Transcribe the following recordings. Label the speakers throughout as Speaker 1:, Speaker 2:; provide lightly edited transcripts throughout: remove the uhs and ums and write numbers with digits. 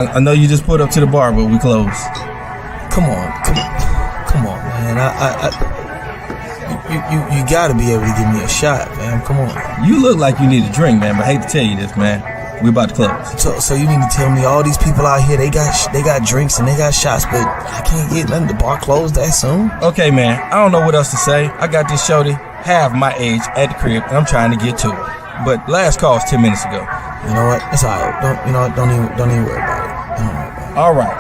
Speaker 1: I know you just pulled up to the bar, but we closed.
Speaker 2: Come on, man. You gotta be able to give me a shot, man. Come on.
Speaker 1: You look like you need a drink, man, but I hate to tell you this, man. We about to close.
Speaker 2: So you mean to tell me all these people out here, they got drinks and they got shots, but I can't get nothing. The bar closed that soon?
Speaker 1: Okay, man. I don't know what else to say. I got this shorty half my age at the crib, and I'm trying to get to her. But last call was 10 minutes ago.
Speaker 2: You know what? It's alright. Don't even worry about it.
Speaker 1: All right.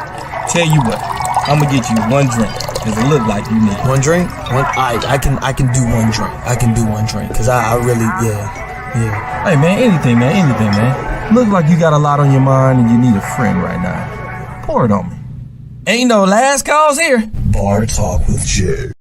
Speaker 1: Tell you what. I'm gonna get you one drink, cause it look like you need it.
Speaker 2: One drink? I can do one drink. I can do one drink, cause I really, yeah.
Speaker 1: Hey, man, anything, man. Look like you got a lot on your mind and you need a friend right now. Pour it on me. Ain't no last calls here.
Speaker 3: Bar Talk with Jay.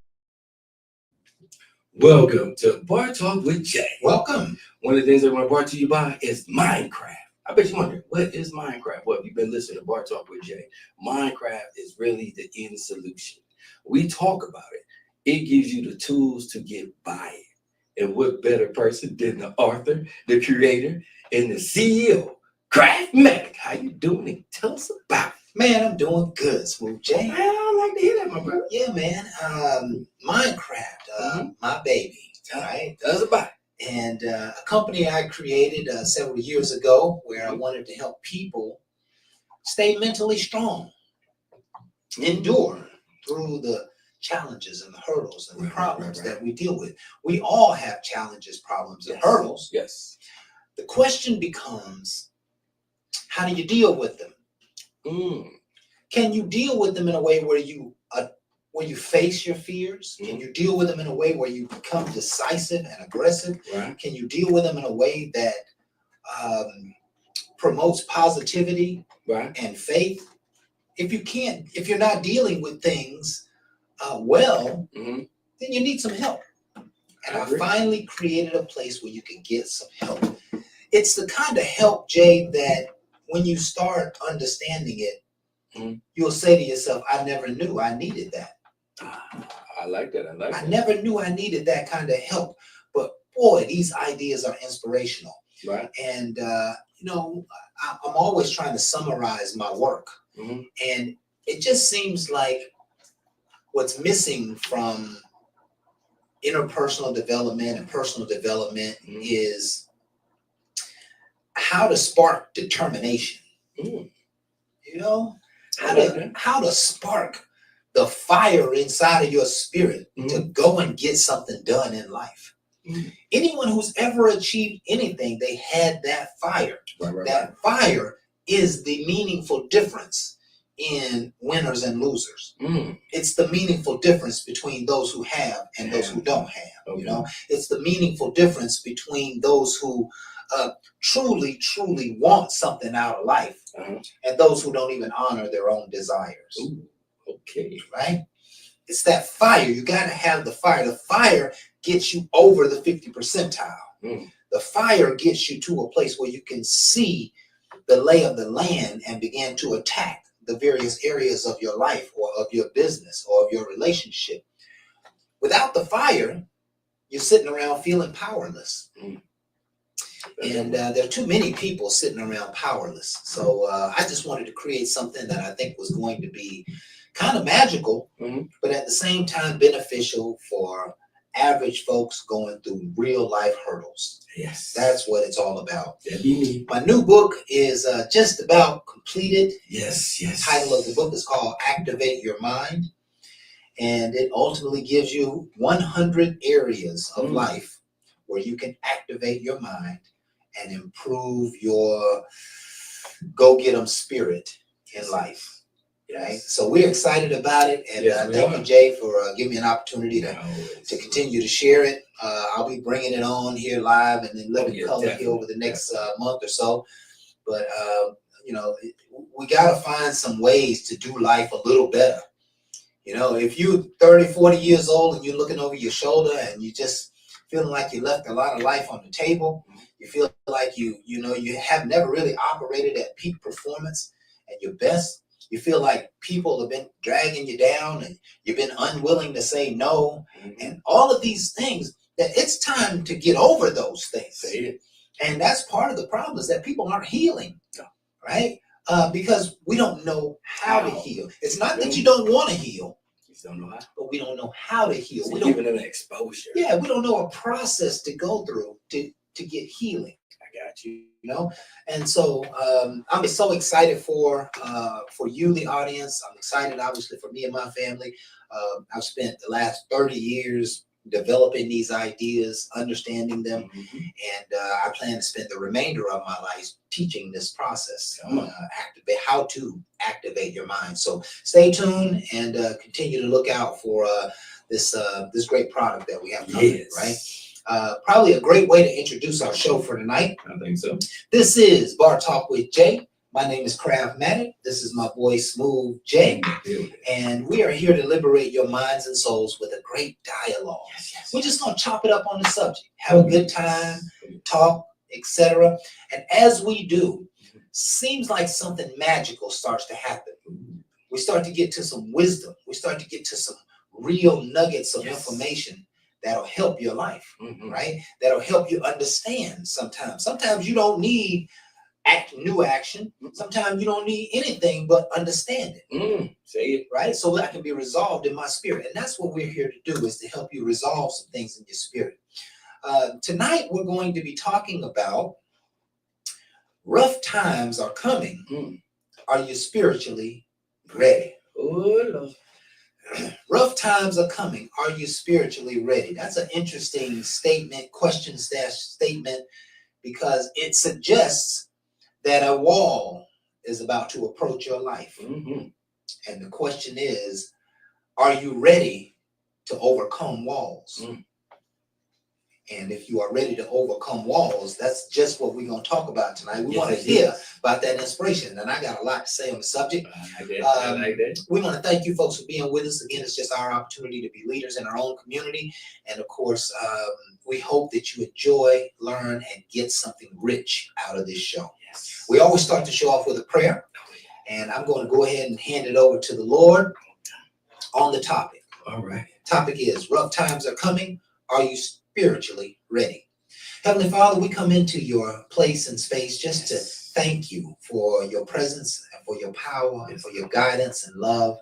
Speaker 4: Welcome to Bar Talk with Jay.
Speaker 5: Welcome.
Speaker 4: One of the things I want to brought to you by is Minecraft. I bet you wonder, what is Minecraft? Well, if you've been listening to Bar Talk with Jay, Minecraft is really the end solution. We talk about it. It gives you the tools to get by it. And what better person than the author, the creator, and the CEO, Craftmatic. How you doing? Tell us about it.
Speaker 5: Man, I'm doing good, Smooth Jay.
Speaker 4: Man, I like to hear that, my brother.
Speaker 5: Yeah, man. Minecraft, my baby. All right.
Speaker 4: Tell us about it.
Speaker 5: And a company I created several years ago where I wanted to help people stay mentally strong, endure through the challenges and the hurdles and the problems that we deal with. We all have challenges, problems, and hurdles.
Speaker 4: Yes.
Speaker 5: The question becomes, how do you deal with them? Can you deal with them in a way where you face your fears? Can you deal with them in a way where you become decisive and aggressive?
Speaker 4: Right.
Speaker 5: Can you deal with them in a way that promotes positivity and faith? If you're not dealing with things well, then you need some help. And I finally created a place where you can get some help. It's the kind of help, Jay, that when you start understanding it, you'll say to yourself, I never knew I needed that.
Speaker 4: I like that.
Speaker 5: I never knew I needed that kind of help. But boy, these ideas are inspirational.
Speaker 4: Right.
Speaker 5: And, I'm always trying to summarize my work. And it just seems like what's missing from interpersonal development and personal development is how to spark determination. How to spark the fire inside of your spirit to go and get something done in life. Anyone who's ever achieved anything, they had that fire. That fire is the meaningful difference in winners and losers. It's the meaningful difference between those who have and those who don't have. It's the meaningful difference between those who truly want something out of life and those who don't even honor their own desires.
Speaker 4: Okay.
Speaker 5: Right? It's that fire. You got to have the fire. The fire gets you over the 50 percentile. The fire gets you to a place where you can see the lay of the land and begin to attack the various areas of your life or of your business or of your relationship. Without the fire, you're sitting around feeling powerless. And there are too many people sitting around powerless. So I just wanted to create something that I think was going to be kind of magical, but at the same time beneficial for average folks going through real life hurdles.
Speaker 4: Yes.
Speaker 5: That's what it's all about.
Speaker 4: Yeah,
Speaker 5: my new book is just about completed.
Speaker 4: Yes.
Speaker 5: The title of the book is called Activate Your Mind. And it ultimately gives you 100 areas of life where you can activate your mind and improve your go-get-em spirit in life. Right? So we're excited about it, and thank you, Jay, for giving me an opportunity to continue to share it. I'll be bringing it on here live and then living color here over the next month or so. But we got to find some ways to do life a little better. If you're 30, 40 years old and you're looking over your shoulder and you just feeling like you left a lot of life on the table, you feel like you have never really operated at peak performance and your best. You feel like people have been dragging you down and you've been unwilling to say no. And all of these things, that it's time to get over those things. And that's part of the problem, is that people aren't healing, right? because we don't know how to heal. It's not that you don't want to heal,
Speaker 4: You just don't know how.
Speaker 5: but we don't know how to heal.
Speaker 4: So
Speaker 5: We
Speaker 4: giving
Speaker 5: don't.
Speaker 4: them exposure.
Speaker 5: Yeah, we don't know a process to go through to get healing.
Speaker 4: I got you.
Speaker 5: You know, and so I'm so excited for you, the audience. I'm excited, obviously, for me and my family. I've spent the last 30 years developing these ideas, understanding them,
Speaker 4: Mhm.
Speaker 5: and I plan to spend the remainder of my life teaching this process,
Speaker 4: Come on.
Speaker 5: how to activate your mind. So stay tuned and continue to look out for this great product that we have coming.
Speaker 4: Yes.
Speaker 5: Right. Probably a great way to introduce our show for tonight.
Speaker 4: I think so.
Speaker 5: This is Bar Talk with Jay. My name is Craftmatic. This is my boy Smooth Jay. And we are here to liberate your minds and souls with a great dialogue.
Speaker 4: Yes.
Speaker 5: We're just going to chop it up on the subject, have a good time, talk, etc. And as we do, seems like something magical starts to happen. We start to get to some wisdom. We start to get to some real nuggets of
Speaker 4: Yes.
Speaker 5: information that'll help your life,
Speaker 4: Mhm.
Speaker 5: right? That'll help you understand sometimes. Sometimes you don't need new action. Sometimes you don't need anything but understanding,
Speaker 4: Say it.
Speaker 5: right? So that can be resolved in my spirit. And that's what we're here to do, is to help you resolve some things in your spirit. Tonight, we're going to be talking about rough times are coming.
Speaker 4: Mm.
Speaker 5: Are you spiritually ready?
Speaker 4: Oh, Lord.
Speaker 5: Rough times are coming. Are you spiritually ready? That's an interesting statement, question statement, because it suggests that a wall is about to approach your life.
Speaker 4: Mhm.
Speaker 5: And the question is, are you ready to overcome walls?
Speaker 4: Mm.
Speaker 5: And if you are ready to overcome walls, that's just what we're going to talk about tonight. We
Speaker 4: Yes,
Speaker 5: want to
Speaker 4: yes,
Speaker 5: hear
Speaker 4: yes.
Speaker 5: about that inspiration. And I got a lot to say on the subject.
Speaker 4: I like that. I like that.
Speaker 5: We want to thank you folks for being with us. Again, it's just our opportunity to be leaders in our own community. And of course, we hope that you enjoy, learn, and get something rich out of this show.
Speaker 4: Yes.
Speaker 5: We always start the show off with a prayer. And I'm going to go ahead and hand it over to the Lord on the topic.
Speaker 4: All right.
Speaker 5: Topic is rough times are coming. Are you spiritually ready? Heavenly Father, we come into your place and space just to thank you for your presence and for your power and for your guidance and love,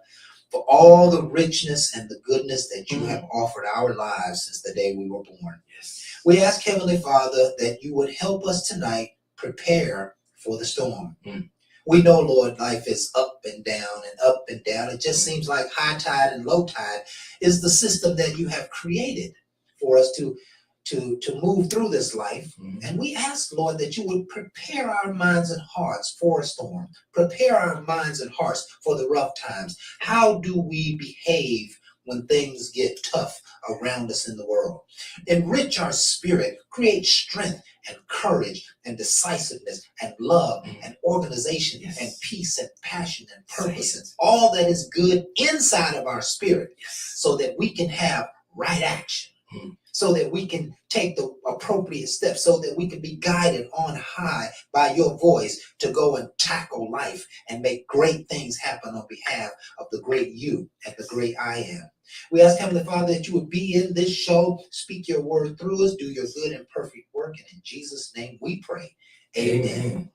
Speaker 5: for all the richness and the goodness that you have offered our lives since the day we were born.
Speaker 4: Yes.
Speaker 5: We ask, Heavenly Father, that you would help us tonight prepare for the storm.
Speaker 4: Mm.
Speaker 5: We know, Lord, life is up and down and up and down. It just seems like high tide and low tide is the system that you have created for us to move through this life.
Speaker 4: Mhm.
Speaker 5: And we ask, Lord, that you would prepare our minds and hearts for a storm. Prepare our minds and hearts for the rough times. How do we behave when things get tough around us in the world? Enrich our spirit, create strength and courage and decisiveness and love and organization
Speaker 4: Yes.
Speaker 5: and peace and passion and purpose
Speaker 4: Say
Speaker 5: and
Speaker 4: it.
Speaker 5: all that is good inside of our spirit,
Speaker 4: Yes.
Speaker 5: so that we can have right action, so that we can take the appropriate steps, so that we can be guided on high by your voice to go and tackle life and make great things happen on behalf of the great you and the great I am. We ask, Heavenly Father, that you would be in this show, speak your word through us, do your good and perfect work, and in Jesus' name we pray. Amen.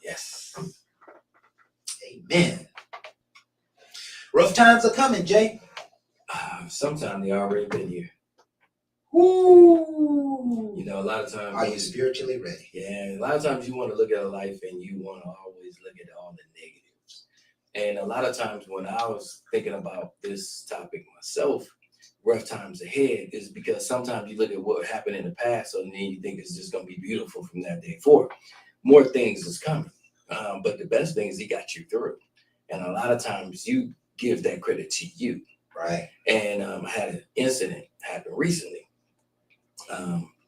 Speaker 4: Yes.
Speaker 5: Amen. Rough times are coming, Jay.
Speaker 4: Sometimes they already been here.
Speaker 5: Woo!
Speaker 4: You know, a lot of times.
Speaker 5: Are you spiritually ready?
Speaker 4: Yeah, a lot of times you want to look at life and you want to always look at all the negatives. And a lot of times when I was thinking about this topic myself, rough times ahead, is because sometimes you look at what happened in the past, so then you think it's just going to be beautiful from that day forward. More things is coming. But the best thing is he got you through. And a lot of times you give that credit to you.
Speaker 5: Right.
Speaker 4: And I had an incident happen recently.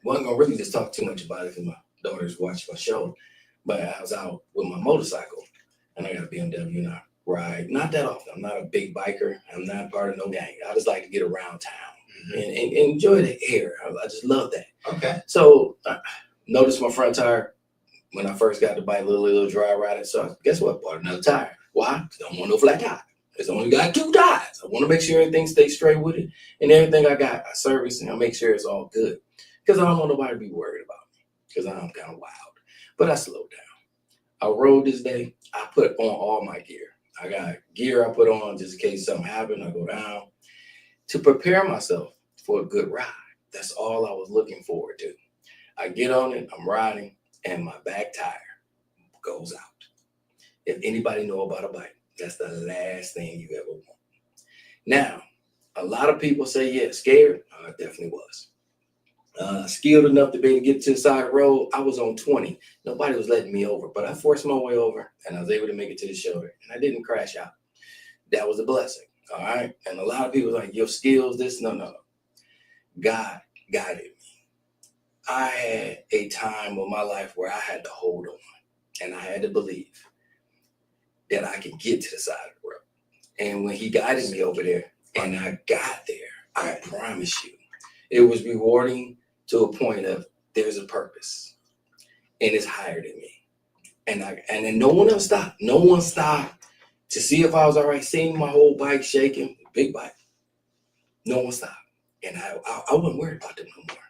Speaker 4: Wasn't gonna really just talk too much about it because my daughters watch my show, but I was out with my motorcycle and I got a BMW and I ride not that often. I'm not a big biker. I'm not part of no gang. I just like to get around town and enjoy the air. I just love that.
Speaker 5: Okay.
Speaker 4: So I noticed my front tire when I first got the bike, little dry riding. So guess what? Bought another tire. Why? Don't want no flat tire. It's only got 2 tires. I want to make sure everything stays straight with it. And everything I got, I service and I make sure it's all good. Because I don't want nobody to be worried about me. Because I'm kind of wild. But I slowed I rode this day, I put on all my gear. I got gear I put on just in case something happened, I go down to prepare myself for a good ride. That's all I was looking forward to. I get on it, I'm riding, and my back tire goes out. If anybody know about a bike, that's the last thing you ever want. Now, a lot of people say, yeah, scared. I definitely was. Skilled enough to be able to get to the side of the road. I was on 20. Nobody was letting me over, but I forced my way over and I was able to make it to the shoulder and I didn't crash out. That was a blessing. All right. And a lot of people are like, your skills, this, no. God guided me. I had a time of my life where I had to hold on and I had to believe that I could get to the side of the road. And when he guided me over there and I got there, I promise you, it was rewarding to a point of there's a purpose and it's higher than me. And then no one else stopped. No one stopped to see if I was all right, seeing my whole bike shaking, big bike. No one stopped. And I wasn't worried about them no more.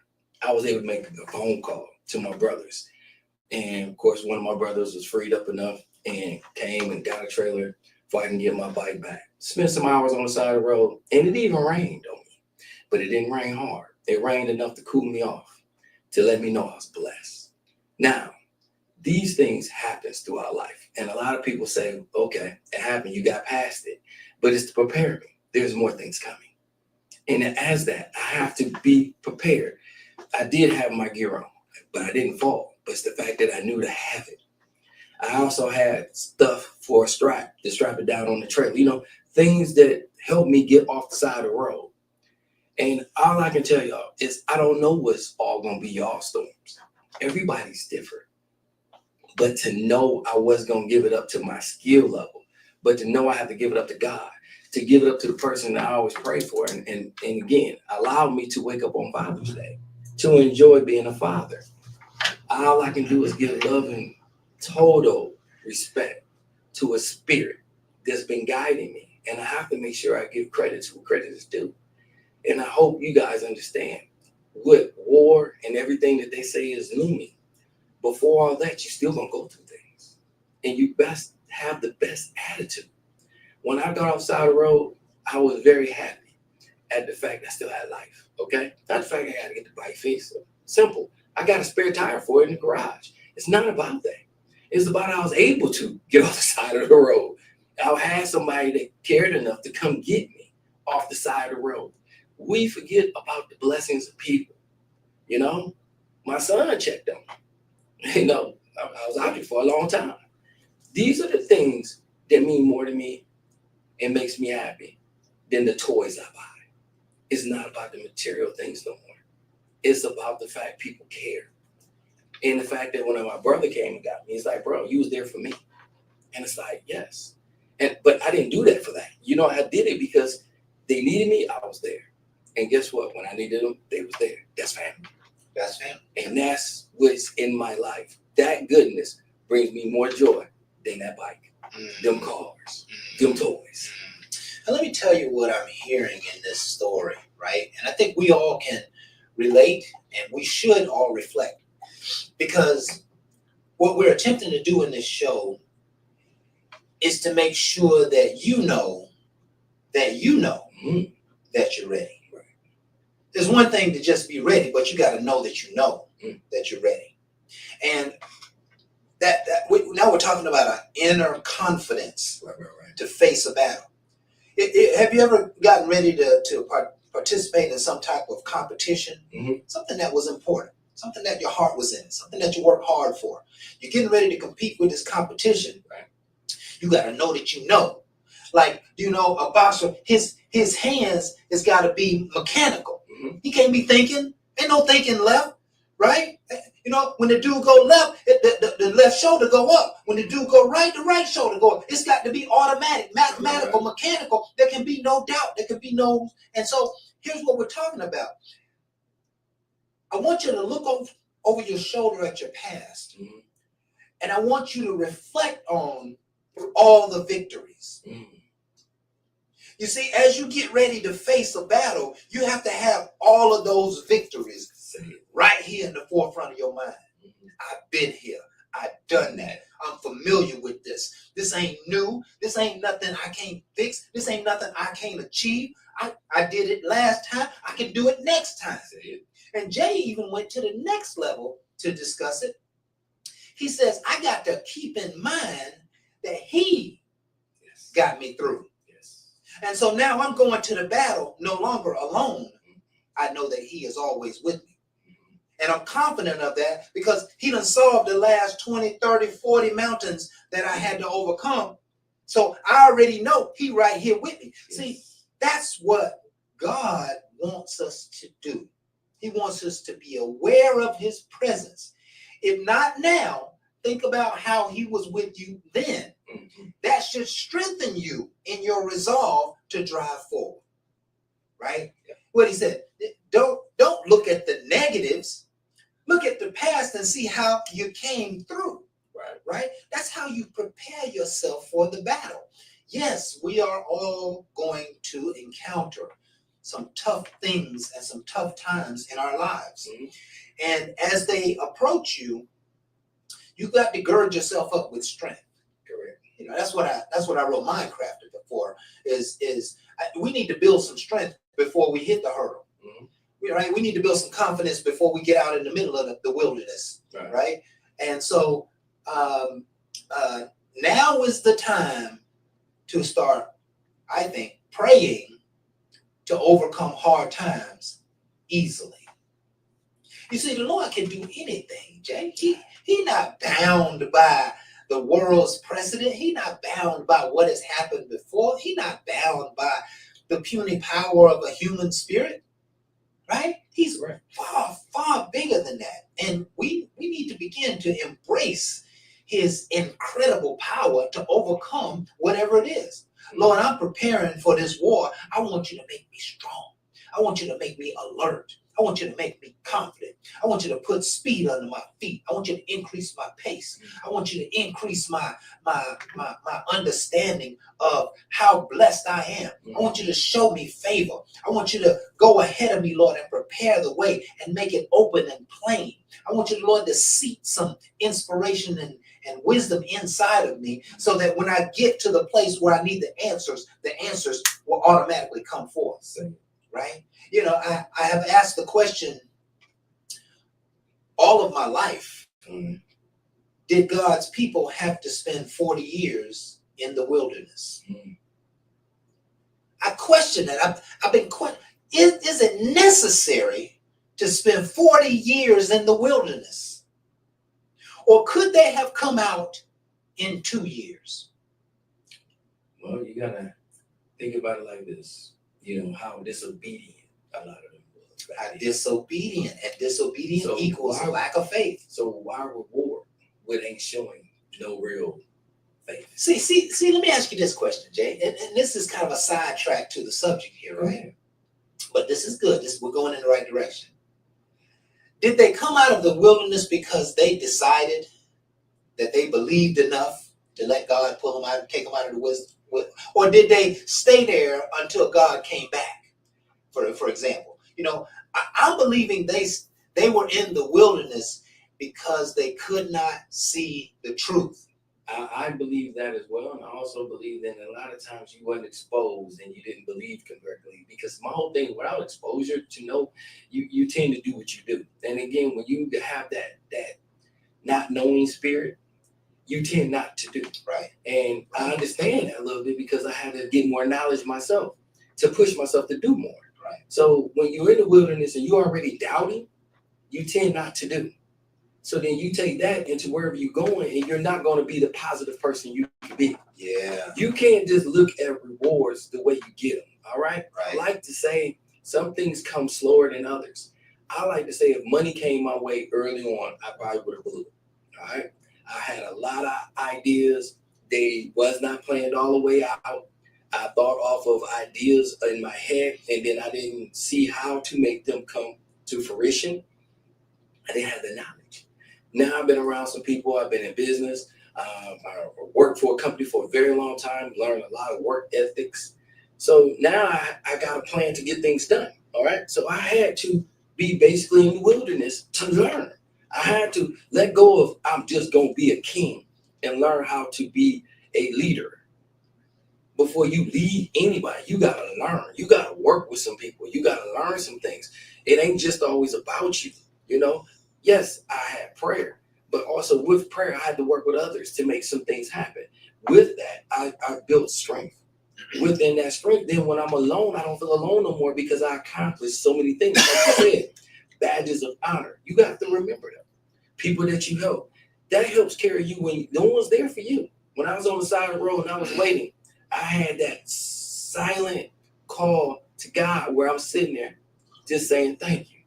Speaker 4: I was able to make a phone call to my brothers. And of course, one of my brothers was freed up enough and came and got a trailer so I can get my bike back. Spent some hours on the side of the road and it even rained on me, but it didn't rain hard. It rained enough to cool me off, to let me know I was blessed. Now, these things happen throughout life. And a lot of people say, okay, it happened, you got past it, but it's to prepare me. There's more things coming. And as that, I have to be prepared. I did have my gear on, but I didn't fall. But it's the fact that I knew to have it. I also had stuff for a strap to strap it down on the trailer. You know, things that help me get off the side of the road. And all I can tell y'all is I don't know what's all going to be y'all storms. Everybody's different. But to know I was going to give it up to my skill level, but to know I have to give it up to God, to give it up to the person that I always pray for. And again, allowed me to wake up on Father's Day, to enjoy being a father. All I can do is give love and total respect to a spirit that's been guiding me. And I have to make sure I give credit to what credit is due. And I hope you guys understand what war and everything that they say is looming. Before all that, you're still going to go through things. And you best have the best attitude. When I got off the side of the road, I was very happy at the fact I still had life, okay? Not the fact I got to get the bike fixed. Simple. I got a spare tire for it in the garage. It's not about that. It's about I was able to get off the side of the road. I had somebody that cared enough to come get me off the side of the road. We forget about the blessings of people. You know, my son checked on me. You know, I was out here for a long time. These are the things that mean more to me and makes me happy than the toys I buy. It's not about the material things no more. It's about the fact people care. And the fact that when my brother came and got me, he's like, bro, you was there for me. And it's like, yes. But I didn't do that for that. You know, I did it because they needed me, I was there. And guess what? When I needed them, they was there. That's family.
Speaker 5: That's family.
Speaker 4: And that's what's in my life. That goodness brings me more joy than that bike, them cars, them toys.
Speaker 5: And let me tell you what I'm hearing in this story, right? And I think we all can relate and we should all reflect. Because what we're attempting to do in this show is to make sure that you know that you're ready.
Speaker 4: Right.
Speaker 5: There's one thing to just be ready, but you got to know that that you're ready. And now we're talking about an inner confidence
Speaker 4: Right.
Speaker 5: to face a battle. Have you ever gotten ready to participate in some type of competition?
Speaker 4: Mm-hmm.
Speaker 5: Something that was important, something that your heart was in, something that you worked hard for. You're getting ready to compete with this competition.
Speaker 4: Right.
Speaker 5: You got to know that you know. Like, you know, a boxer, his hands has got to be mechanical.
Speaker 4: Mm-hmm.
Speaker 5: He can't be thinking. Ain't no thinking left, right? You know, when the dude go left, the left shoulder go up. When the dude go right, the right shoulder go up. It's got to be automatic, mathematical, mechanical. There can be no doubt. There can be no. And so here's what we're talking about. I want you to look over your shoulder at your past.
Speaker 4: Mm-hmm.
Speaker 5: And I want you to reflect on all the victories.
Speaker 4: Mm-hmm.
Speaker 5: You see, as you get ready to face a battle, you have to have all of those victories right here in the forefront of your mind.
Speaker 4: Mm-hmm.
Speaker 5: I've been here. I've done that. I'm familiar with this. This ain't new. This ain't nothing I can't fix. This ain't nothing I can't achieve. I did it last time. I can do it next time. And Jay even went to the next level to discuss it. He says, I got to keep in mind that he got me through. And so now I'm going to the battle no longer alone. I know that he is always with me. And I'm confident of that because he done solved the last 20, 30, 40 mountains that I had to overcome. So I already know he right here with me. See, that's what God wants us to do. He wants us to be aware of his presence. If not now, think about how he was with you then. That should strengthen you in your resolve to drive forward. Right? What he said, don't look at the negatives. Look at the past and see how you came through. Right? That's how you prepare yourself for the battle. Yes, we are all going to encounter some tough things and some tough times in our lives. And as they approach you, you got to gird yourself up with strength. Correct. You know, that's what I wrote Minecraft for. We need to build some strength before we hit the hurdle. Right? We need to build some confidence before we get out in the middle of the wilderness. Right? And so now is the time to start, I think, praying to overcome hard times easily. You see, the Lord can do anything, Jay. He not bound by the world's precedent. He not bound by what has happened before. He not bound by the puny power of a human spirit. Right? He's far, far bigger than that. And we need to begin to embrace his incredible power to overcome whatever it is. Lord, I'm preparing for this war. I want you to make me strong. I want you to make me alert. I want you to make me confident. I want you to put speed under my feet. I want you to increase my pace. I want you to increase my understanding of how blessed I am. I want you to show me favor. I want you to go ahead of me, Lord, and prepare the way and make it open and plain. I want you, Lord, to seek some inspiration and wisdom inside of me so that when I get to the place where I need the answers will automatically come forth. Right? You know, I have asked the question all of my life, did God's people have to spend 40 years in the wilderness? I question that. I've been questioning, is it necessary to spend 40 years in the wilderness? Or could they have come out in 2 years?
Speaker 4: Well, you gotta think about it like this. You know, how disobedient a lot of them was.
Speaker 5: Right? Disobedient, and disobedient equals a lack of faith.
Speaker 4: So why reward what ain't showing no real faith?
Speaker 5: See, let me ask you this question, Jay. And this is kind of a sidetrack to the subject here, right? But this is good. We're going in the right direction. Did they come out of the wilderness because they decided that they believed enough to let God pull them out, take them out of the wisdom? Or did they stay there until God came back? For example, you know, I'm believing they were in the wilderness because they could not see the truth.
Speaker 4: I believe that as well, and I also believe that a lot of times you weren't exposed and you didn't believe correctly. Because my whole thing, without exposure, you tend to do what you do. And again, when you have that not knowing spirit, you tend not to do.
Speaker 5: Right.
Speaker 4: And I understand that a little bit because I had to get more knowledge myself to push myself to do more.
Speaker 5: Right.
Speaker 4: So when you're in the wilderness and you're already doubting, you tend not to do. So then you take that into wherever you're going, and you're not going to be the positive person you can be.
Speaker 5: Yeah.
Speaker 4: You can't just look at rewards the way you get them. All right.
Speaker 5: Right.
Speaker 4: I like to say some things come slower than others. I like to say if money came my way early on, I probably would have blew it. All right. I had a lot of ideas. They was not planned all the way out. I thought off of ideas in my head, and then I didn't see how to make them come to fruition. I didn't have the knowledge. Now I've been around some people. I've been in business. I worked for a company for a very long time, learned a lot of work ethics. So now I got a plan to get things done. All right. So I had to be basically in the wilderness to learn. I had to let go of I'm just going to be a king and learn how to be a leader. Before you lead anybody, you gotta learn. You gotta work with some people. You gotta learn some things. It ain't just always about you, you know? Yes, I had prayer, but also with prayer, I had to work with others to make some things happen. With that, I built strength. Within that strength, then when I'm alone, I don't feel alone no more because I accomplished so many things. Like you said, badges of honor. You got to remember them. People that you help. That helps carry you when no one's there for you. When I was on the side of the road and I was waiting, I had that silent call to God where I'm sitting there just saying thank you.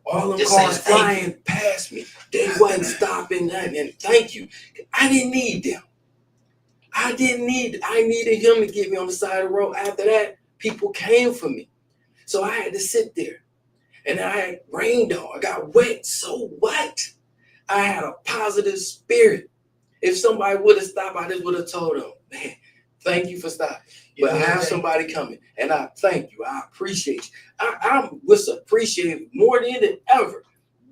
Speaker 4: All them
Speaker 5: Just
Speaker 4: cars
Speaker 5: saying
Speaker 4: flying past me, they wasn't stopping nothing. And thank you. I didn't need them. I needed him to get me on the side of the road. After that, people came for me. So I had to sit there. And I had rained on. I got wet. So what? I had a positive spirit. If somebody would have stopped, I just would have told them, man, thank you for stopping. But I have somebody coming, and I thank you. I appreciate you. I was appreciative more than ever.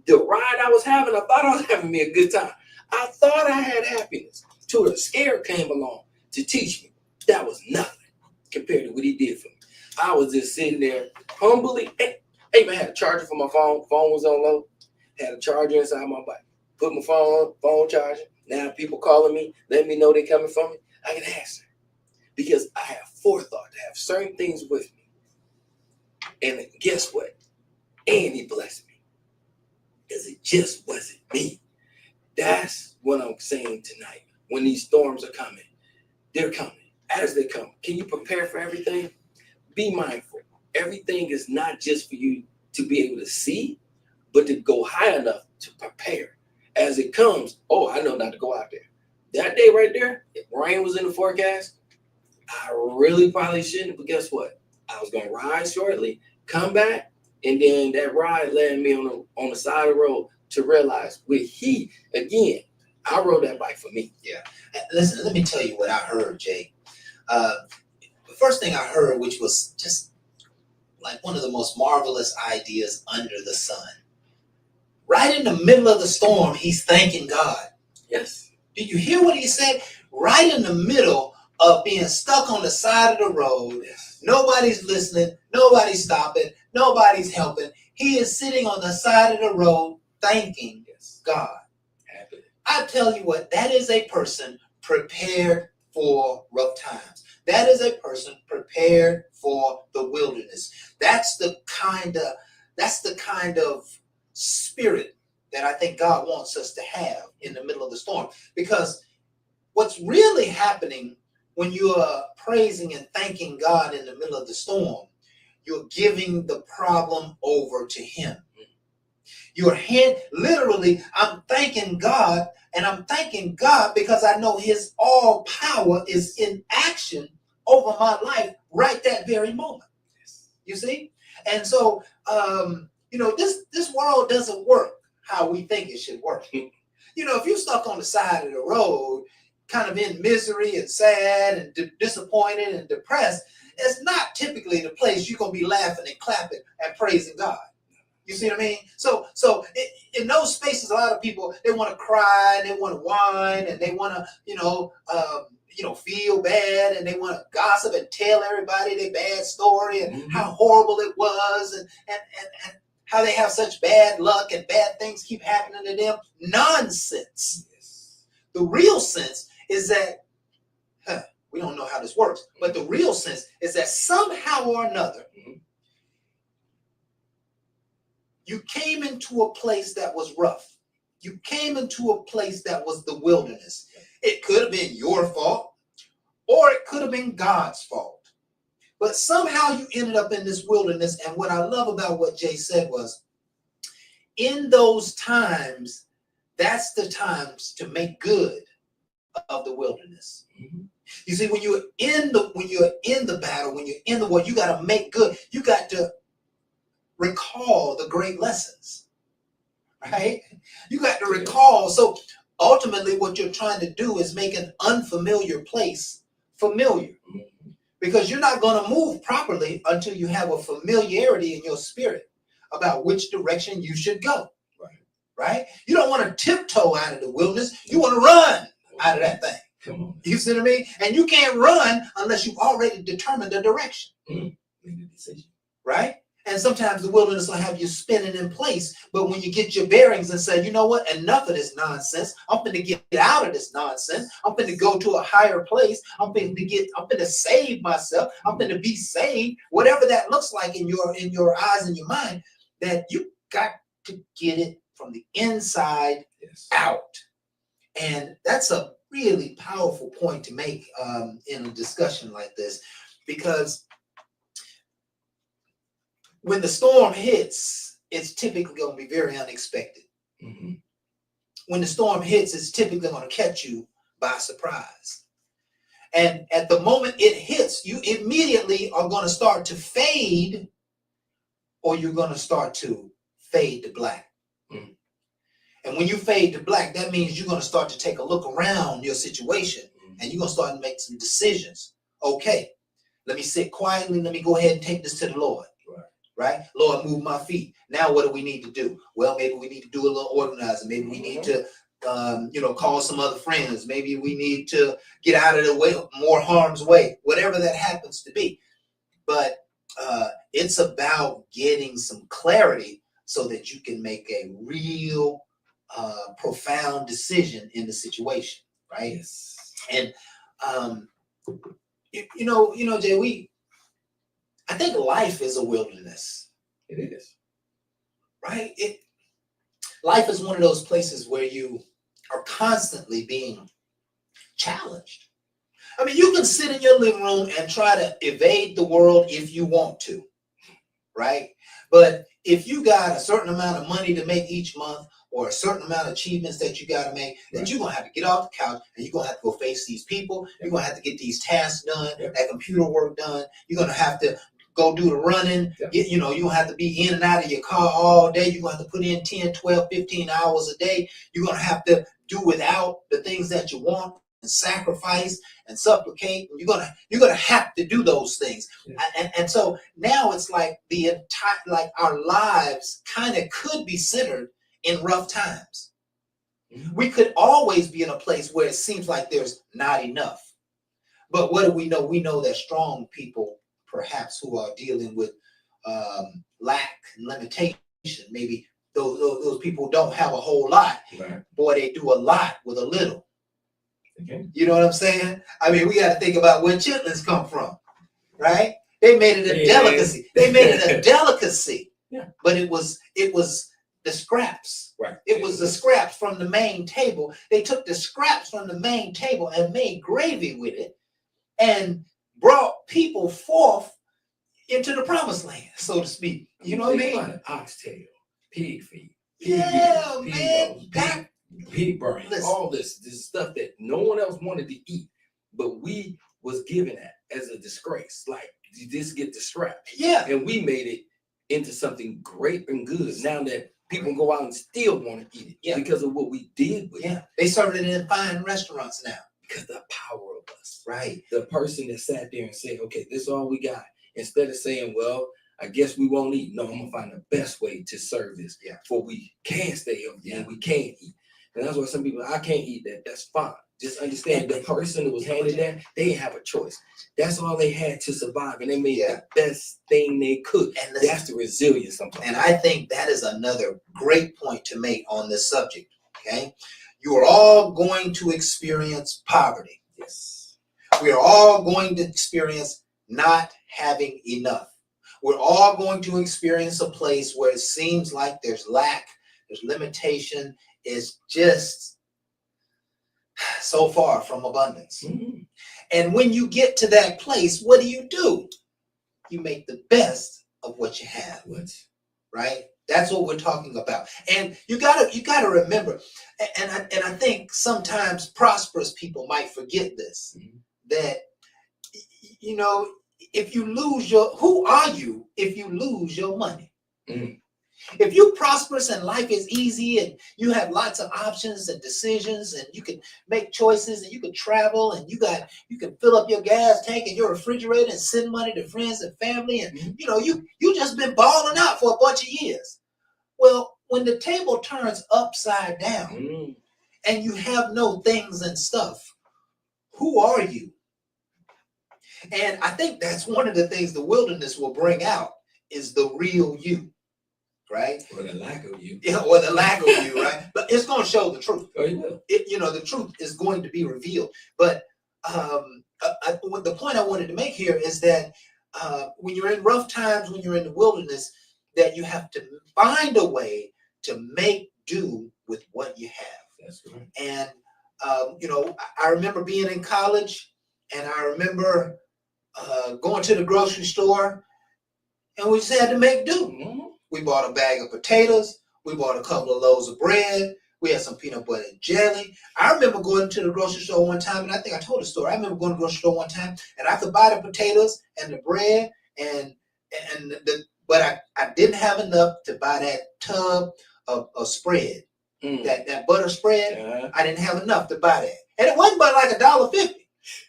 Speaker 4: The ride I was having, I thought I was having me a good time. I thought I had happiness. Till the scare came along to teach me that was nothing compared to what he did for me. I was just sitting there humbly. I even had a charger for my phone. Phone was on low. Had a charger inside my bike. Put my phone charger. Now people calling me, letting me know they coming for me. I can answer because I have forethought to have certain things with me. And guess what? And he blessed me because it just wasn't me. That's what I'm saying tonight. When these storms are coming, they're coming. As they come, can you prepare for everything? Be mindful. Everything is not just for you to be able to see, but to go high enough to prepare. As it comes, oh, I know not to go out there. That day right there, if rain was in the forecast, I really probably shouldn't, but guess what? I was going to ride shortly, come back, and then that ride led me on the side of the road to realize with he, again, I rode that bike for me.
Speaker 5: Yeah. Listen, let me tell you what I heard, Jay. The first thing I heard, which was just like one of the most marvelous ideas under the sun. Right in the middle of the storm, he's thanking God.
Speaker 4: Yes.
Speaker 5: Did you hear what he said? Right in the middle of being stuck on the side of the road.
Speaker 4: Yes.
Speaker 5: Nobody's listening. Nobody's stopping. Nobody's helping. He is sitting on the side of the road thanking God.
Speaker 4: Happy.
Speaker 5: I tell you what, that is a person prepared for rough times. That is a person prepared for the wilderness. That's the kind of spirit that I think God wants us to have in the middle of the storm. Because what's really happening when you are praising and thanking God in the middle of the storm, you're giving the problem over to him. Literally, I'm thanking God, and I'm thanking God because I know his all power is in action over my life right that very moment. You see? And so, this world doesn't work how we think it should work. If you're stuck on the side of the road, kind of in misery and sad and disappointed and depressed, it's not typically the place you're going to be laughing and clapping and praising God. You see what I mean? So in those spaces, a lot of people, they want to cry, and they want to whine, and they want to, feel bad, and they want to gossip and tell everybody their bad story and how horrible it was, and how they have such bad luck and bad things keep happening to them. Nonsense. Yes. The real sense is that, we don't know how this works, but the real sense is that somehow or another, you came into a place that was rough. You came into a place that was the wilderness. It could have been your fault, or it could have been God's fault. But somehow you ended up in this wilderness. And what I love about what Jay said was, in those times, that's the times to make good of the wilderness. You see, when you're in the battle, when you're in the war, you got to make good. You got to recall the great lessons, right? You got to recall. So ultimately what you're trying to do is make an unfamiliar place familiar, because you're not going to move properly until you have a familiarity in your spirit about which direction you should go, right? You don't want to tiptoe out of the wilderness. You want to run. out of that thing.
Speaker 4: Come on.
Speaker 5: You see what I mean? And you can't run unless you've already determined the direction,
Speaker 4: Make a decision.
Speaker 5: right? And sometimes the wilderness will have you spinning in place. But when you get your bearings and say, you know what, enough of this nonsense. I'm going to get out of this nonsense. I'm going to go to a higher place. I'm going to save myself. I'm going to be saved. Whatever that looks like in your eyes and your mind, that you got to get it from the inside out. And that's a really powerful point to make in a discussion like this, because when the storm hits, it's typically going to be very unexpected.
Speaker 4: Mm-hmm.
Speaker 5: When the storm hits, it's typically going to catch you by surprise. And at the moment it hits, you immediately are going to start to fade, or you're going to start to fade to black.
Speaker 4: Mm-hmm.
Speaker 5: And when you fade to black, that means you're going to start to take a look around your situation, and you're going to start to make some decisions. Okay, let me sit quietly. Let me go ahead and take this to the Lord. Right? Lord, move my feet. Now what do we need to do? Well, maybe we need to do a little organizing. Maybe we need to, call some other friends. Maybe we need to get out of the way, more harm's way, whatever that happens to be. But it's about getting some clarity so that you can make a real profound decision in the situation, right?
Speaker 4: Yes.
Speaker 5: And Jay, I think life is a wilderness.
Speaker 4: It is.
Speaker 5: Right? Life is one of those places where you are constantly being challenged. I mean, you can sit in your living room and try to evade the world if you want to, right? But if you got a certain amount of money to make each month, or a certain amount of achievements that you got to make, then you're going to have to get off the couch and you're going to have to go face these people. You're going to have to get these tasks done, that computer work done. You're going to have to go do the running. You don't have to be in and out of your car all day. You're going to have to put in 10, 12, 15 hours a day. You're going to have to do without the things that you want and sacrifice and supplicate. And you're going to have to do those things. And so now it's like our lives kind of could be centered in rough times. We could always be in a place where it seems like there's not enough. But what do we know? We know that strong people, perhaps, who are dealing with lack and limitation, maybe those people don't have a whole lot.
Speaker 4: Right.
Speaker 5: Boy, they do a lot with a little.
Speaker 4: Okay.
Speaker 5: You know what I'm saying? I mean, we got to think about where chitlins come from, right? They made it a delicacy. They made it a delicacy.
Speaker 4: Yeah.
Speaker 5: But it was the scraps.
Speaker 4: Right.
Speaker 5: It was the scraps from the main table. They took the scraps from the main table and made gravy with it and brought people forth into the promised land, so to speak. You know what I mean?
Speaker 4: Oxtail, pig feet, pig brain, all this stuff that no one else wanted to eat, but we was given that as a disgrace. Like, you just get the scrap.
Speaker 5: Yeah.
Speaker 4: And we made it into something great and good. Now that people go out and still want to eat it because of what we did with it.
Speaker 5: They serve it in fine restaurants now.
Speaker 4: Because the power of us.
Speaker 5: Right.
Speaker 4: The person that sat there and said, okay, this is all we got. Instead of saying, well, I guess we won't eat. No, I'm going to find the best way to serve this for we can stay healthy and we can eat. And that's why some people, I can't eat that. That's fine. Just understand the person that was handed that, they didn't have a choice. That's all they had to survive. And they made the best thing they could. And listen, that's the resilience sometimes.
Speaker 5: And I think that is another great point to make on this subject. Okay. You are all going to experience poverty.
Speaker 4: Yes.
Speaker 5: We are all going to experience not having enough. We're all going to experience a place where it seems like there's lack, there's limitation, it's just so far from abundance.
Speaker 4: Mm-hmm.
Speaker 5: And when you get to that place, what do? You make the best of what you have. Right? That's what we're talking about. And you gotta remember, and I think sometimes prosperous people might forget this, that, you know, if you lose who are you if you lose your money?
Speaker 4: Mm.
Speaker 5: If you're prosperous and life is easy and you have lots of options and decisions and you can make choices and you can travel and you can fill up your gas tank and your refrigerator and send money to friends and family and you know you just been balling out for a bunch of years. Well, when the table turns upside down and you have no things and stuff, who are you? And I think that's one of the things the wilderness will bring out is the real you, right?
Speaker 4: Or the lack of you.
Speaker 5: Yeah, or the lack of you, right? But it's going to show the truth.
Speaker 4: Oh, you will.
Speaker 5: The truth is going to be revealed. But the point I wanted to make here is that when you're in rough times, when you're in the wilderness, that you have to find a way to make do with what you have.
Speaker 4: That's right.
Speaker 5: And I remember being in college, and I remember going to the grocery store, and we just had to make do.
Speaker 4: Mm-hmm.
Speaker 5: We bought a bag of potatoes. We bought a couple of loaves of bread. We had some peanut butter and jelly. I remember going to the grocery store one time, and I think I told the story. I remember going to the grocery store one time, and I could buy the potatoes and the bread, but I didn't have enough to buy that tub of spread, that butter spread. I didn't have enough to buy that, and it wasn't but like $1.50.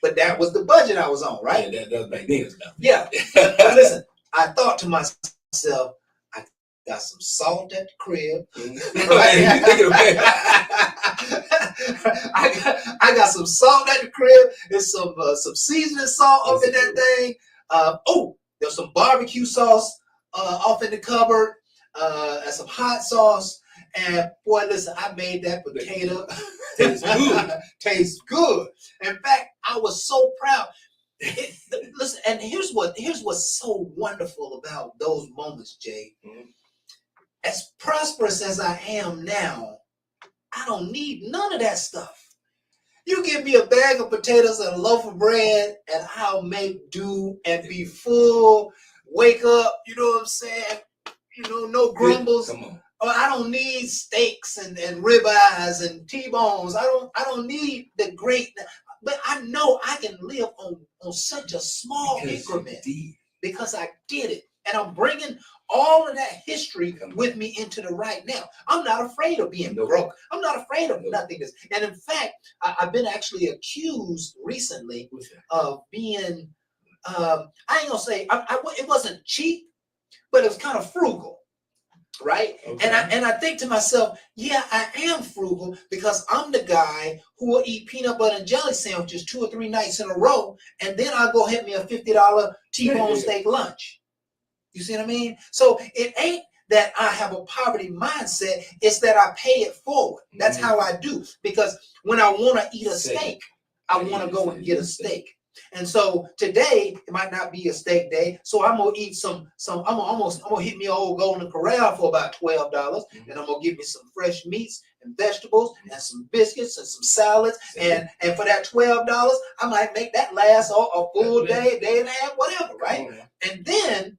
Speaker 5: But that was the budget I was on, right?
Speaker 4: Yeah, that was back then.
Speaker 5: Yeah. But listen, I thought to myself, I got some salt at the crib. I got some salt at the crib. There's some seasoning salt up in that thing. There's some barbecue sauce off in the cupboard, and some hot sauce. And boy, listen, I made that potato taste good. In fact, I was so proud. Listen, and here's what's so wonderful about those moments, Jay. Mm-hmm. As prosperous as I am now, I don't need none of that stuff. You give me a bag of potatoes and a loaf of bread, and I'll make do and be full. Wake up, you know what I'm saying? No grumbles.
Speaker 4: Come on.
Speaker 5: I don't need steaks and ribeyes and T-bones. I don't need the great, but I know I can live on such a small increment because I did it. And I'm bringing all of that history with me into the right now. I'm not afraid of being broke. I'm not afraid of nothingness. And in fact, I've been actually accused recently of being, I ain't gonna say, it wasn't cheap, but it was kind of frugal. Right. Okay. And I think to myself, yeah, I am frugal because I'm the guy who will eat peanut butter and jelly sandwiches 2 or 3 nights in a row. And then I'll go hit me a $50 T-bone steak lunch. You see what I mean? So it ain't that I have a poverty mindset. It's that I pay it forward. That's how I do. Because when I want to eat a steak, I want to go and get a steak. And so today it might not be a steak day, so I'm gonna eat some. I'm gonna hit me an old Golden Corral for about $12, and I'm gonna get me some fresh meats and vegetables and some biscuits and some salads, and for that $12, I might make that last a full day and a half, whatever, right? And then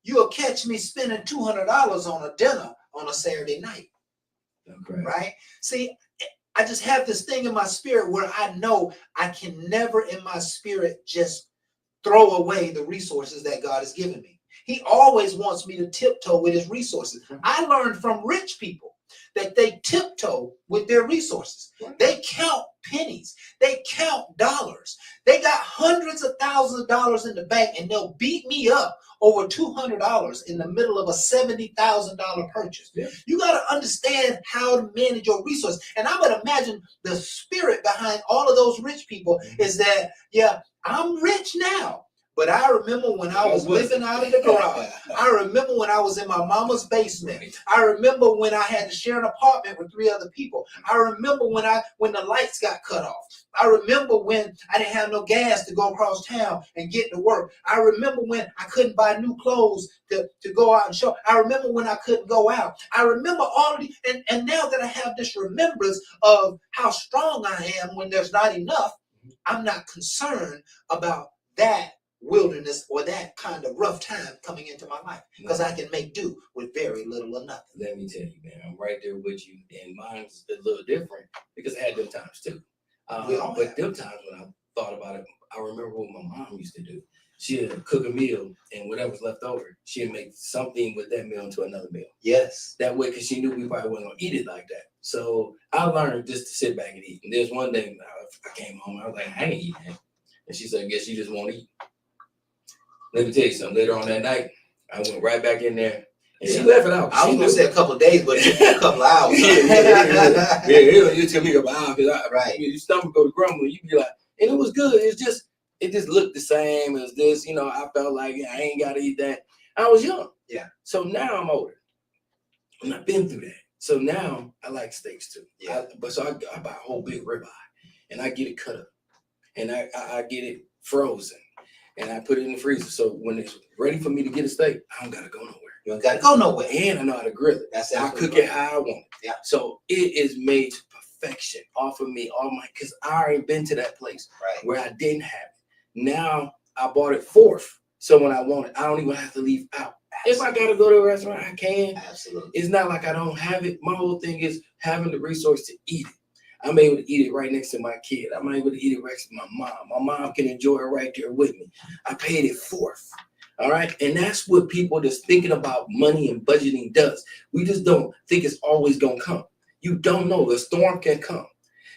Speaker 5: you'll catch me spending $200 on a dinner on a Saturday night, right? See. I just have this thing in my spirit where I know I can never in my spirit just throw away the resources that God has given me. He always wants me to tiptoe with his resources. I learned from rich people that they tiptoe with their resources. They count pennies. They count dollars. They got hundreds of thousands of dollars in the bank, and they'll beat me up over $200 in the middle of a $70,000 purchase. Yeah. You got to understand how to manage your resources. And I would imagine the spirit behind all of those rich people is that, yeah, I'm rich now. But I remember when I was living out of the garage. I remember when I was in my mama's basement. I remember when I had to share an apartment with 3 other people. I remember when the lights got cut off. I remember when I didn't have no gas to go across town and get to work. I remember when I couldn't buy new clothes to go out and shop. I remember when I couldn't go out. I remember all of these, and now that I have this remembrance of how strong I am when there's not enough, I'm not concerned about that wilderness or that kind of rough time coming into my life because I can make do with very little or nothing.
Speaker 4: Let me tell you, man, I'm right there with you, and mine's a little different because I had them times too. But them times when I thought about it, I remember what my mom used to do. She'd cook a meal, and whatever's left over, she'd make something with that meal into another meal.
Speaker 5: Yes.
Speaker 4: That way, because she knew we probably wasn't going to eat it like that. So I learned just to sit back and eat. And there's one day I came home, I was like, I ain't eating that. And she said, I guess you just won't eat. Let me tell you something. Later on that night, I went right back in there And she left it out.
Speaker 5: I was
Speaker 4: She
Speaker 5: gonna
Speaker 4: knew.
Speaker 5: say a couple of days, but it took a couple of hours.
Speaker 4: It took me about hours.
Speaker 5: Right.
Speaker 4: Your stomach go to grumbling. You be like, and it was good. It just looked the same as this. You know, I felt like I ain't got to eat that. I was young.
Speaker 5: Yeah.
Speaker 4: So now I'm older. And I've been through that. So now I like steaks too.
Speaker 5: Yeah.
Speaker 4: I buy a whole big ribeye and I get it cut up and I get it frozen and I put it in the freezer. So when it's ready for me to get a steak, I don't gotta go nowhere.
Speaker 5: You ain't got to go nowhere.
Speaker 4: And I know how to grill it.
Speaker 5: That's
Speaker 4: I
Speaker 5: absolutely
Speaker 4: cook it
Speaker 5: right.
Speaker 4: how I want it.
Speaker 5: Yeah.
Speaker 4: So it is made to perfection off of me, because I already been to that place
Speaker 5: Right.
Speaker 4: where I didn't have it. Now I bought it fourth. So when I want it, I don't even have to leave out. If I gotta go to a restaurant, I can.
Speaker 5: Absolutely.
Speaker 4: It's not like I don't have it. My whole thing is having the resource to eat it. I'm able to eat it right next to my kid. I'm able to eat it right next to my mom. My mom can enjoy it right there with me. I paid it forth. All right. And that's what people that's thinking about money and budgeting does. We just don't think it's always going to come. You don't know. The storm can come.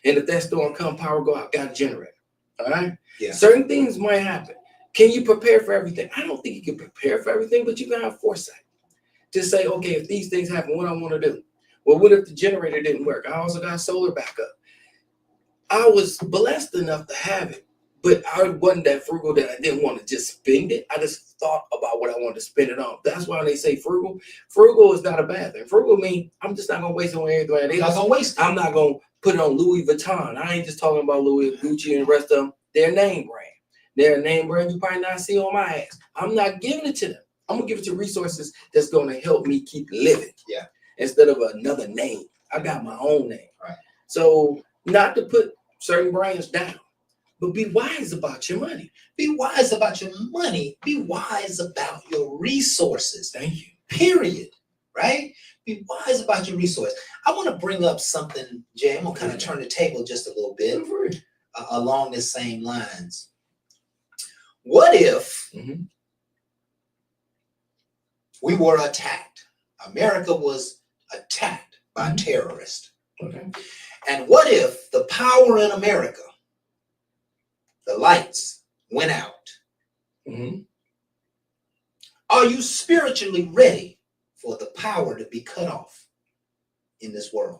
Speaker 4: And if that storm come, power go out, got a generator. All right.
Speaker 5: Yeah.
Speaker 4: Certain things might happen. Can you prepare for everything? I don't think you can prepare for everything, but you can have foresight to say, okay, if these things happen, what I want to do? Well, what if the generator didn't work? I also got solar backup. I was blessed enough to have it, but I wasn't that frugal that I didn't want to just spend it. I just thought about what I wanted to spend it on. That's why they say frugal. Frugal is not a bad thing. Frugal means I'm just not going to waste it on everything.
Speaker 5: You're not gonna waste it.
Speaker 4: I'm not going to put it on Louis Vuitton. I ain't just talking about Louis, Gucci, and the rest of them. They're name brand. They're a name brand you probably not see on my ass. I'm not giving it to them. I'm going to give it to resources that's going to help me keep living.
Speaker 5: Yeah.
Speaker 4: Instead of another name. I got my own name.
Speaker 5: Right.
Speaker 4: So not to put certain brands down, but be wise about your money.
Speaker 5: Be wise about your money. Be wise about your resources.
Speaker 4: Thank you.
Speaker 5: Period. Right? Be wise about your resource. I want to bring up something, Jay. I'm going to kind of turn the table just a little bit along the same lines. What if we were attacked? America was attacked by terrorists.
Speaker 4: Okay.
Speaker 5: And what if the power in America, the lights went out? Are you spiritually ready for the power to be cut off in this world?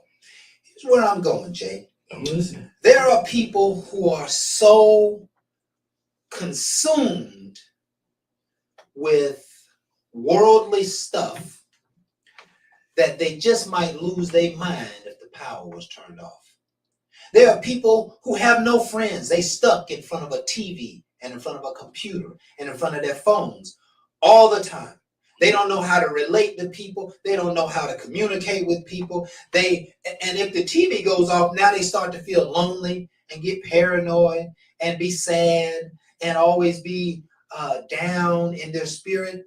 Speaker 5: Here's where I'm going, Jay.
Speaker 4: I'm listening.
Speaker 5: There are people who are so consumed with worldly stuff that they just might lose their mind if the power was turned off. There are people who have no friends. They stuck in front of a TV and in front of a computer and in front of their phones all the time. They don't know how to relate to people. They don't know how to communicate with people. And if the TV goes off, now they start to feel lonely and get paranoid and be sad and always be down in their spirit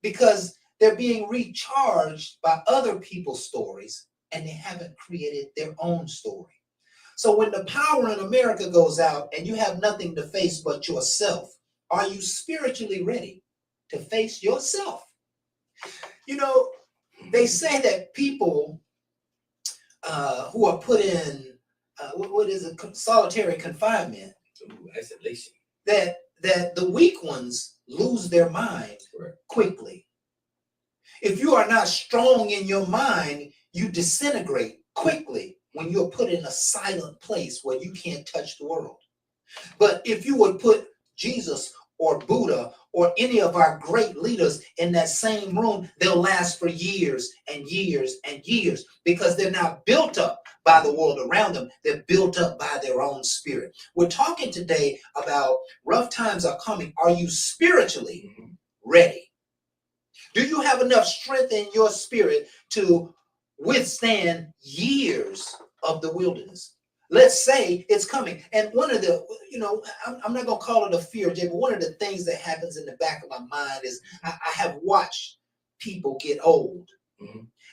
Speaker 5: because they're being recharged by other people's stories and they haven't created their own story. So when the power in America goes out and you have nothing to face but yourself, are you spiritually ready to face yourself? You know, they say that people who are put in, what is it, solitary confinement,
Speaker 4: Isolation.
Speaker 5: that the weak ones lose their mind quickly. If you are not strong in your mind, you disintegrate quickly when you're put in a silent place where you can't touch the world. But if you would put Jesus or Buddha or any of our great leaders in that same room, they'll last for years and years and years because they're not built up by the world around them. They're built up by their own spirit. We're talking today about rough times are coming. Are you spiritually ready? Do you have enough strength in your spirit to withstand years of the wilderness? Let's say it's coming. And one of the, I'm not going to call it a fear, Jay, but one of the things that happens in the back of my mind is I have watched people get old.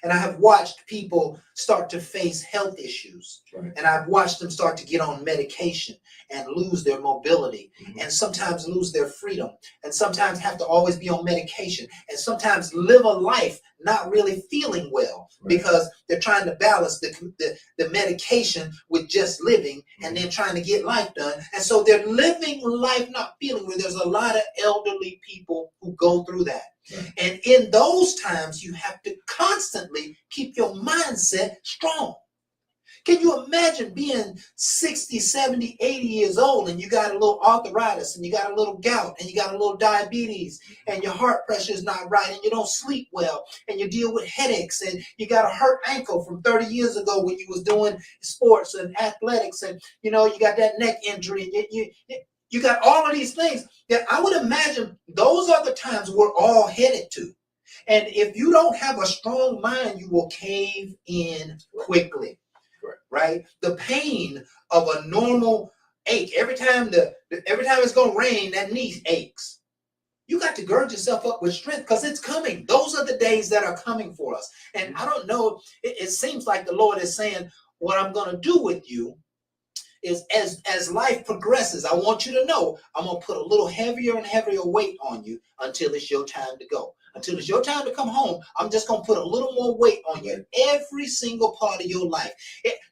Speaker 5: And I have watched people start to face health issues.
Speaker 4: Right.
Speaker 5: And I've watched them start to get on medication and lose their mobility and sometimes lose their freedom and sometimes have to always be on medication and sometimes live a life not really feeling well because they're trying to balance the medication with just living and then trying to get life done. And so they're living life not feeling well. There's a lot of elderly people who go through that. Right. And in those times, you have to constantly keep your mindset strong. Can you imagine being 60, 70, 80 years old and you got a little arthritis and you got a little gout and you got a little diabetes and your heart pressure is not right and you don't sleep well and you deal with headaches and you got a hurt ankle from 30 years ago when you was doing sports and athletics and you got that neck injury and you got all of these things that I would imagine those are the times we're all headed to. And if you don't have a strong mind, you will cave in quickly. Right? The pain of a normal ache. Every time it's gonna rain, that knee aches. You got to gird yourself up with strength because it's coming. Those are the days that are coming for us. And I don't know, it seems like the Lord is saying, what I'm gonna do with you is as life progresses, I want you to know I'm gonna put a little heavier and heavier weight on you until it's your time to go. Until it's your time to come home, I'm just going to put a little more weight on you every single part of your life.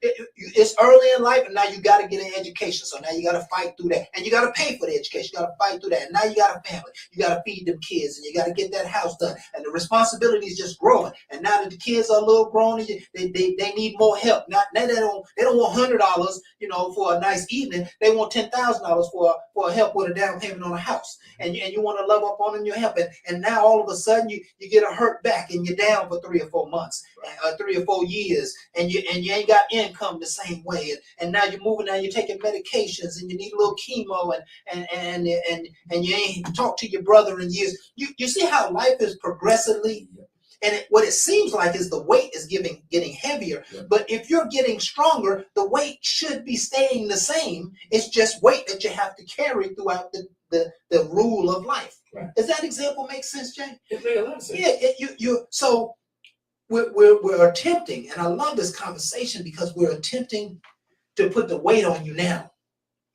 Speaker 5: It's early in life, and now you got to get an education. So now you got to fight through that. And you got to pay for the education. You got to fight through that. And now you got a family. You got to feed them kids, and you got to get that house done. And the responsibility is just growing. And now that the kids are a little grown, they need more help. Now they don't want $100, for a nice evening. They want $10,000 for help with a down payment on a house. And you want to love up on them, you help. And now all of a sudden you get a hurt back and you're down for 3 or 4 months, 3 or 4 years, and you ain't got income the same way. And now you're moving down, you're taking medications and you need a little chemo and you ain't talked to your brother in years. You see how life is progressively. And what it seems like is the weight is getting heavier. Yeah. But if you're getting stronger, the weight should be staying the same. It's just weight that you have to carry throughout the rule of life. Right. Does that example make sense, Jay?
Speaker 4: It makes a lot of sense.
Speaker 5: Yeah. So we're attempting, and I love this conversation because we're attempting to put the weight on you now.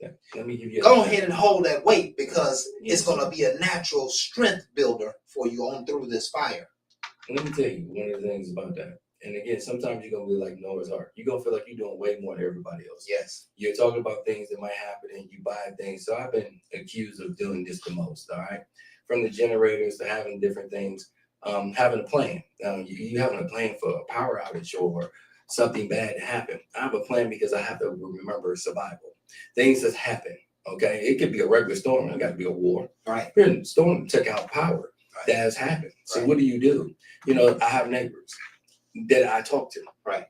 Speaker 4: Yeah. Let me give you.
Speaker 5: Go ahead and hold that weight because it's going to be a natural strength builder for you on through this fire.
Speaker 4: Let me tell you one of the things about that. And again, sometimes you're going to be like Noah's Ark. You're going to feel like you're doing way more than everybody else.
Speaker 5: Yes.
Speaker 4: You're talking about things that might happen and you buy things. So I've been accused of doing this the most, all right? From the generators to having different things, having a plan. You having a plan for a power outage or something bad to happen. I have a plan because I have to remember survival. Things that happen, okay? It could be a regular storm. It got to be a war.
Speaker 5: Right.
Speaker 4: Here, storm took out power. Right. That has happened. So what do? I have neighbors that I talk to. Right.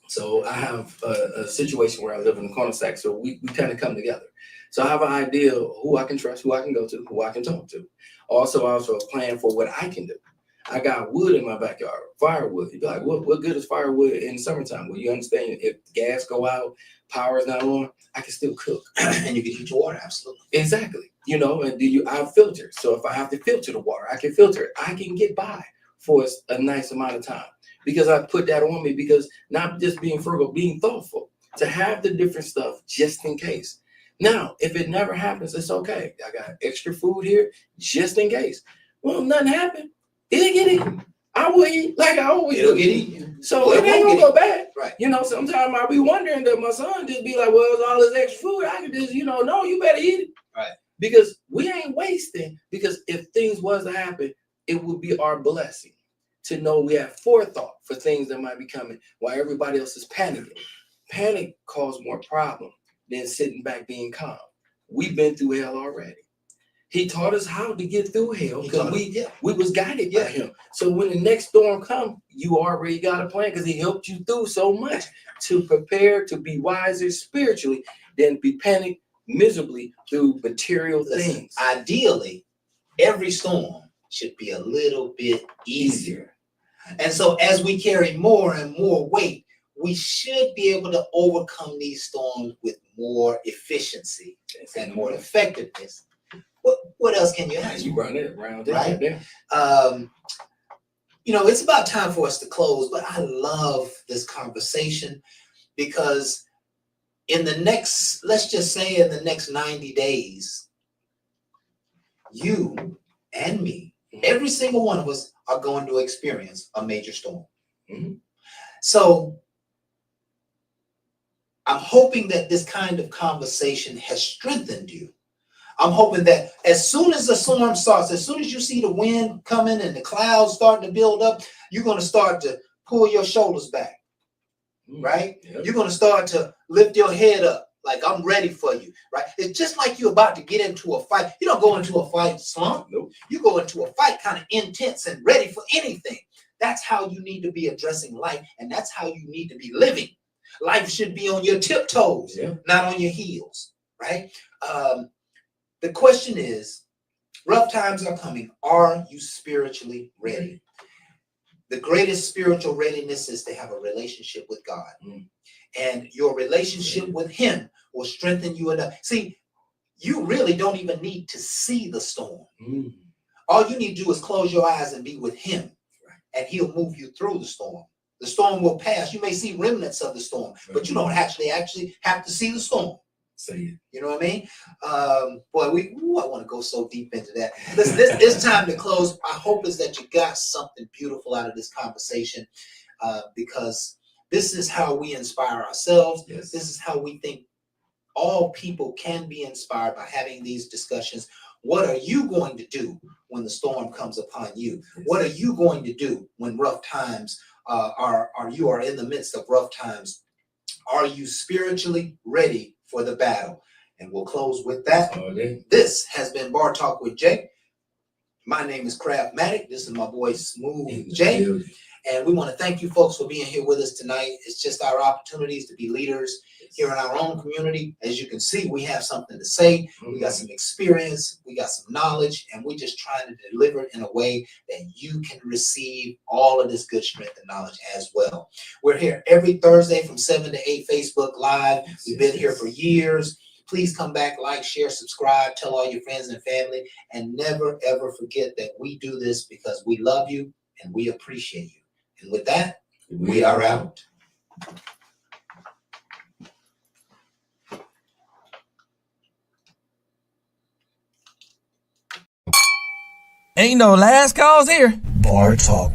Speaker 4: So I have a situation where I live in the cul-de-sac. So we kind of come together. So I have an idea of who I can trust, who I can go to, who I can talk to. Also a plan for what I can do. I got wood in my backyard, firewood. You'd be like, what good is firewood in the summertime? Well, you understand if gas go out, power is not on, I can still cook.
Speaker 5: And you can heat your water, absolutely.
Speaker 4: Exactly. And I have filters. So if I have to filter the water, I can filter it. I can get by for a nice amount of time because I put that on me because not just being frugal, being thoughtful to have the different stuff just in case. Now, if it never happens, it's okay. I got extra food here just in case. Well, nothing happened. It'll get eaten. I will eat like I always do.
Speaker 5: It'll get eaten.
Speaker 4: So it ain't gonna go bad.
Speaker 5: Right.
Speaker 4: Sometimes I'll be wondering that my son just be like, well, it's all this extra food. I can just, no, you better eat it.
Speaker 5: Right.
Speaker 4: Because we ain't wasting. Because if things was to happen, it would be our blessing to know we have forethought for things that might be coming while everybody else is panicking. Panic caused more problem than sitting back being calm. We've been through hell already. He taught us how to get through hell because we was guided by him. So when the next storm comes, you already got a plan because he helped you through so much to prepare to be wiser spiritually than be panicked miserably through material things.
Speaker 5: Ideally, every storm should be a little bit easier. And so as we carry more and more weight, we should be able to overcome these storms with more efficiency and more effectiveness. What else can you ask?
Speaker 4: You run it around,
Speaker 5: right? it's about time for us to close, but I love this conversation because let's just say in the next 90 days, you and me, every single one of us are going to experience a major storm.
Speaker 4: Mhm.
Speaker 5: So I'm hoping that this kind of conversation has strengthened you. I'm hoping that as soon as the storm starts, as soon as you see the wind coming and the clouds starting to build up, you're going to start to pull your shoulders back, right?
Speaker 4: Yep.
Speaker 5: You're going to start to lift your head up like I'm ready for you, right? It's just like you're about to get into a fight. You don't go into a fight slump.
Speaker 4: Nope.
Speaker 5: You go into a fight kind of intense and ready for anything. That's how you need to be addressing life, and that's how you need to be living. Life should be on your tiptoes,
Speaker 4: Yeah.
Speaker 5: not on your heels, right? The question is, rough times are coming. Are you spiritually ready? The greatest spiritual readiness is to have a relationship with God. And your relationship with him will strengthen you enough. See, you really don't even need to see the storm. All you need to do is close your eyes and be with him, and he'll move you through the storm. The storm will pass. You may see remnants of the storm, but you don't actually have to see the storm.
Speaker 4: Say it.
Speaker 5: You know what I mean? Boy, I want to go so deep into that. Listen, it's time to close. I hope is that you got something beautiful out of this conversation, because this is how we inspire ourselves.
Speaker 4: Yes.
Speaker 5: This is how we think all people can be inspired by having these discussions. What are you going to do when the storm comes upon you? What are you going to do when rough times you are in the midst of rough times? Are you spiritually ready for the battle? And we'll close with that.
Speaker 4: Okay.
Speaker 5: This has been Bar Talk with Jay. My name is Craftmatic. This is my boy Smooth Jay. And we want to thank you folks for being here with us tonight. It's just our opportunities to be leaders here in our own community. As you can see, we have something to say. We got some experience. We got some knowledge. And we're just trying to deliver it in a way that you can receive all of this good strength and knowledge as well. We're here every Thursday from 7 to 8 Facebook Live. We've been here for years. Please come back, like, share, subscribe, tell all your friends and family. And never, ever forget that we do this because we love you and we appreciate you. And with that, we are out.
Speaker 1: Ain't no last calls here.
Speaker 3: Bar Talk